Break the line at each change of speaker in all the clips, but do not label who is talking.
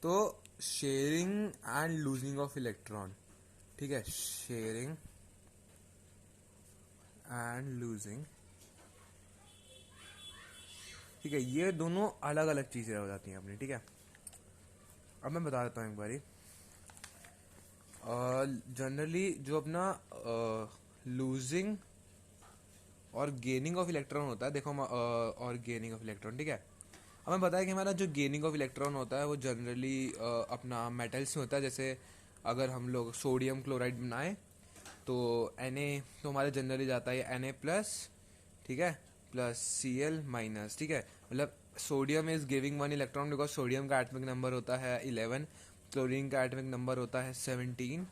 तो sharing and losing of electron, ठीक है, शेयरिंग एंड लूजिंग, ठीक है, ये दोनों अलग अलग चीजें हो जाती हैं अपनी, ठीक है। अब मैं बता देता हूँ एक बारी। जनरली जो अपना लूजिंग और गेनिंग ऑफ इलेक्ट्रॉन होता है, देखो और गेनिंग ऑफ इलेक्ट्रॉन, ठीक है। हमें पता है कि हमारा जो गेनिंग ऑफ इलेक्ट्रॉन होता है वो जनरली अपना मेटल्स में होता है। जैसे अगर हम लोग सोडियम क्लोराइड बनाएं तो Na तो हमारे जनरली जाता है Na+, ठीक है, प्लस Cl माइनस, ठीक है। मतलब sodium is giving 1 electron because sodium का एटॉमिक नंबर होता है 11, क्लोरीन का एटॉमिक नंबर होता है 17।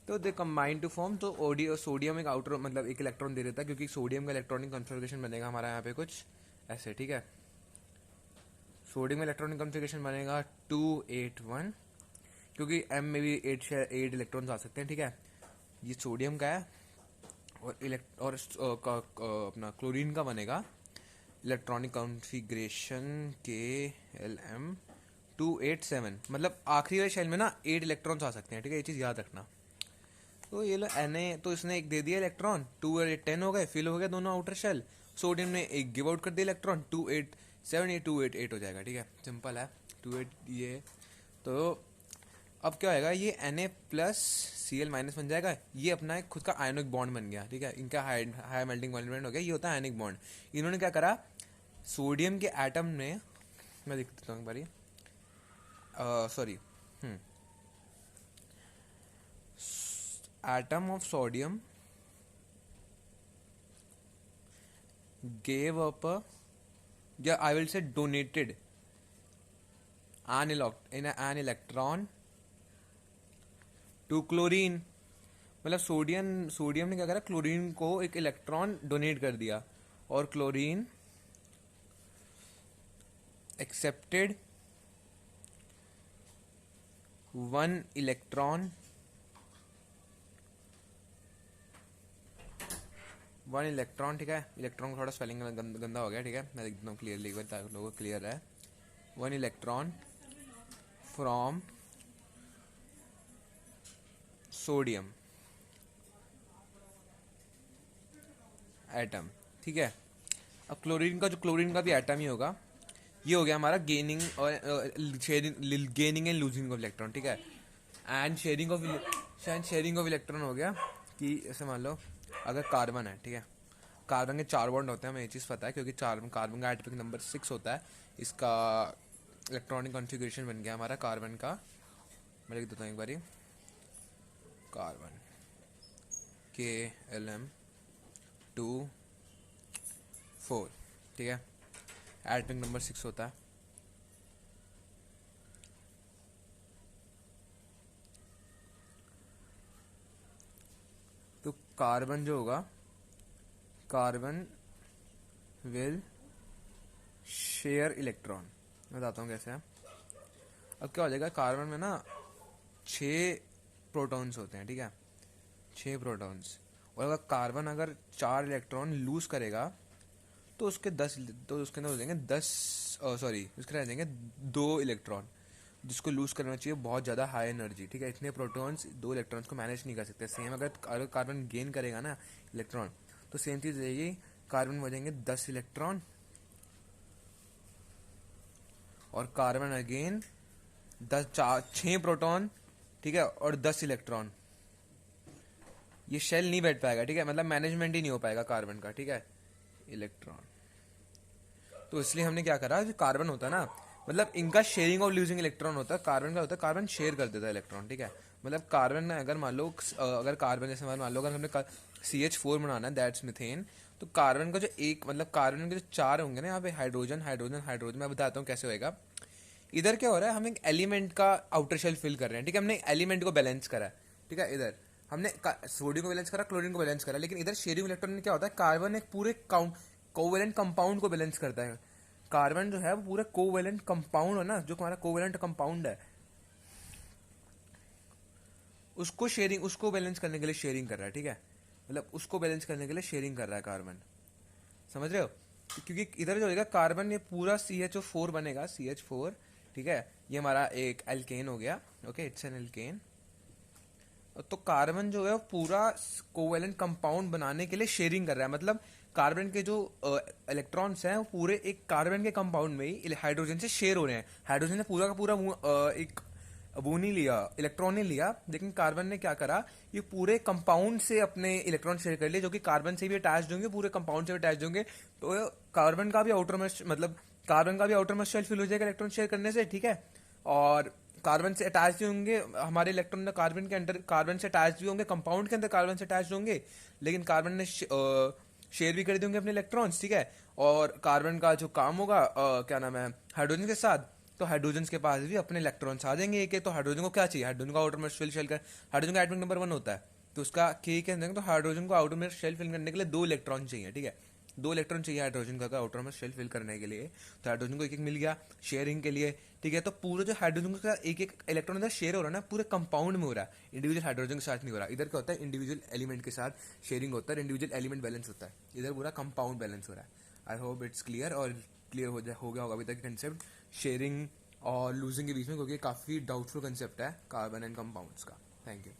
तो दे कंबाइन टू फॉर्म, तो सोडियम एक आउटर मतलब एक इलेक्ट्रॉन दे देता है, क्योंकि सोडियम का इलेक्ट्रॉनिक कॉन्फ़िगरेशन बनेगा हमारा यहाँ पे कुछ ऐसे, ठीक है। सोडियम का इलेक्ट्रॉनिक कॉन्फ़िगरेशन बनेगा 281, क्योंकि एम में भी 8 इलेक्ट्रॉन्स आ सकते हैं, ठीक है। ये सोडियम का है। और अपना क्लोरीन का बनेगा इलेक्ट्रॉनिक कॉन्फ़िगरेशन KLm287, मतलब आखिरी वाले शेल में ना 8 इलेक्ट्रॉन्स आ सकते हैं, ठीक है, ये चीज़ याद रखना। तो ये लो Na, तो इसने एक दे दिया इलेक्ट्रॉन, 2 और 8 10 हो गए, फिल हो गया दोनों आउटर शेल। सोडियम ने एक गिव आउट कर दिया इलेक्ट्रॉन, 287, ये 288 हो जाएगा, ठीक है, सिंपल है 28 ये। तो अब क्या होएगा, ये Na+Cl- बन जाएगा, ये अपना एक खुद का आयनिक बॉन्ड बन गया, ठीक है, इनका हाई मेल्टिंग पॉइंट हो गया, ये होता है आयनिक बॉन्ड। इन्होंने क्या करा, सोडियम के एटम ने, मैं लिख देता हूँ एक बारी, sorry, atom of sodium gave up a, yeah, I will say donated an electron to chlorine। मतलब सोडियम ने क्या करा, क्लोरीन को एक इलेक्ट्रॉन डोनेट कर दिया, और क्लोरीन एक्सेप्टेड 1 इलेक्ट्रॉन, 1 इलेक्ट्रॉन, ठीक है। इलेक्ट्रॉन का थोड़ा स्पेलिंग गंदा हो गया, ठीक है, मैं लिख देता हूँ क्लियरली एक बार ताकि लोगों को क्लियर है। 1 इलेक्ट्रॉन फ्रॉम सोडियम एटम, ठीक है। अब क्लोरीन का भी एटम ही होगा। ये हो गया हमारा गेनिंग और gaining and losing of electron, ठीक है। एंड शेयरिंग ऑफ इलेक्ट्रॉन हो गया कि ऐसे मान लो अगर कार्बन है, ठीक है, कार्बन के 4 बॉन्ड होते हैं, हमें ये चीज़ पता है, क्योंकि कार्बन का एटॉमिक नंबर 6 होता है। इसका इलेक्ट्रॉनिक कॉन्फ़िगरेशन बन गया हमारा कार्बन का, मैं लिख देता हूँ एक बारी, कार्बन KLm2 4, ठीक है, एटॉमिक नंबर 6 होता है। तो कार्बन जो होगा, कार्बन विल शेयर इलेक्ट्रॉन, मैं बताता हूँ कैसे है। अब क्या हो जाएगा, कार्बन में ना 6 प्रोटॉन्स होते हैं, ठीक है, 6 प्रोटॉन्स। और अगर कार्बन अगर 4 इलेक्ट्रॉन लूज करेगा तो उसके 10, तो उसके अंदर हो जाएंगे 10, सॉरी उसके रह जाएंगे 2 इलेक्ट्रॉन, जिसको लूज करना चाहिए बहुत ज़्यादा हाई एनर्जी, ठीक है। इतने प्रोटॉन्स 2 इलेक्ट्रॉन्स को मैनेज नहीं कर सकते। सेम अगर कार्बन गेन करेगा ना इलेक्ट्रॉन, तो सेम चीज़ रहेगी, कार्बन में हो जाएंगे 10 इलेक्ट्रॉन, और कार्बन अगेन 6 प्रोटॉन, ठीक है, और 10 इलेक्ट्रॉन। ये शेल नहीं बैठ पाएगा, ठीक है, मतलब मैनेजमेंट ही नहीं हो पाएगा कार्बन का, ठीक है, इलेक्ट्रॉन। तो इसलिए हमने क्या करा, जो कार्बन होता है ना, मतलब इनका शेयरिंग और लूजिंग इलेक्ट्रॉन होता है। कार्बन का होता है, कार्बन शेयर कर देता है इलेक्ट्रॉन, ठीक है। मतलब कार्बन में अगर मान लो, अगर कार्बन जैसे मान लो अगर हमने CH4 बनाना है, दैट्स मीथेन, तो कार्बन का जो एक, मतलब कार्बन के जो 4 होंगे ना यहाँ पे, हाइड्रोजन हाइड्रोजन हाइड्रोजन, मैं बताता हूँ कैसे होएगा। इधर क्या हो रहा है, हम एक एलिमेंट का आउटर शेल फिल कर रहे हैं, ठीक है, हमने एलिमेंट को बैलेंस करा है, ठीक है। इधर हमने सोडियम को बैलेंस करा, क्लोरीन को बैलेंस करा, लेकिन इधर शेयरिंग इलेक्ट्रॉन में क्या होता है, कार्बन एक पूरे कोवेलेंट कंपाउंड को बैलेंस करता है। कार्बन जो है वो पूरा कोवेलेंट कंपाउंड है ना, जो हमारा कोवेलेंट कंपाउंड है, उसको बैलेंस करने के लिए शेयरिंग कर रहा है, ठीक है। मतलब उसको बैलेंस करने के लिए शेयरिंग कर रहा है कार्बन, समझ रहे हो। क्योंकि इधर जो होगा कार्बन, ये पूरा CH4 बनेगा, CH4 ठीक है, ये हमारा एक एल्केन हो गया। Okay, it's an alkane. तो कार्बन जो है वो पूरा कोवेलेंट कंपाउंड बनाने के लिए शेयरिंग कर रहा है, मतलब कार्बन के जो इलेक्ट्रॉन्स हैं वो पूरे एक कार्बन के कंपाउंड में ही हाइड्रोजन से शेयर हो रहे हैं। हाइड्रोजन ने पूरा का पूरा एक वो नहीं लिया, इलेक्ट्रॉन नहीं लिया, लेकिन कार्बन ने क्या करा, ये पूरे कंपाउंड से अपने इलेक्ट्रॉन शेयर कर लिए, जो कि कार्बन से भी अटैच होंगे, पूरे कंपाउंड से भी अटैच होंगे। तो कार्बन का भी आउटर मोस्ट मतलब कार्बन का भी आउटर मोस्ट शेल फिल हो जाएगा इलेक्ट्रॉन शेयर करने से, ठीक है। और कार्बन से अटैच भी होंगे हमारे इलेक्ट्रॉन, कार्बन के अंदर कार्बन से अटैच भी होंगे, कंपाउंड के अंदर कार्बन से अटैच होंगे, लेकिन कार्बन ने शेयर भी कर देंगे अपने इलेक्ट्रॉन्स, ठीक है। और कार्बन का जो काम होगा क्या नाम है, हाइड्रोजन के साथ, तो हाइड्रोजन के पास भी अपने इलेक्ट्रॉन्स आ जाएंगे एक, तो हाइड्रोजन को क्या चाहिए, हाइड्रोजन का आउटर मोस्ट शेल फिल कर, हाइड्रोजन का एटॉमिक नंबर 1 होता है, तो उसका के कहते, तो हाइड्रोजन को आउटर मोस्ट शेल फिल करने के लिए 2 इलेक्ट्रॉन चाहिए, ठीक है। 2 इलेक्ट्रॉन चाहिए हाइड्रोजन का आउटर मोस्ट शेल फिल करने के लिए, तो हाइड्रोजन को एक एक मिल गया शेयरिंग के लिए, ठीक है। तो पूरे जो हाइड्रोजन का एक एक इलेक्ट्रॉन इधर शेयर हो रहा है ना, पूरे कंपाउंड में हो रहा है, इंडिविजुअल हाइड्रोजन के साथ नहीं हो रहा। इधर क्या होता है, इंडिविजुअल एलिमेंट के साथ शेयरिंग होता है, इंडिविजुअल एलिमेंट बैलेंस होता है, इधर पूरा कंपाउंड बैलेंस हो रहा है। आई होप इट्स क्लियर, और क्लियर हो गया होगा अभी तक कंसेप्ट शेयरिंग और लूजिंग के बीच में, क्योंकि काफ़ी डाउटफुल कंसेप्ट है कार्बन एंड कंपाउंड्स का। Thank you.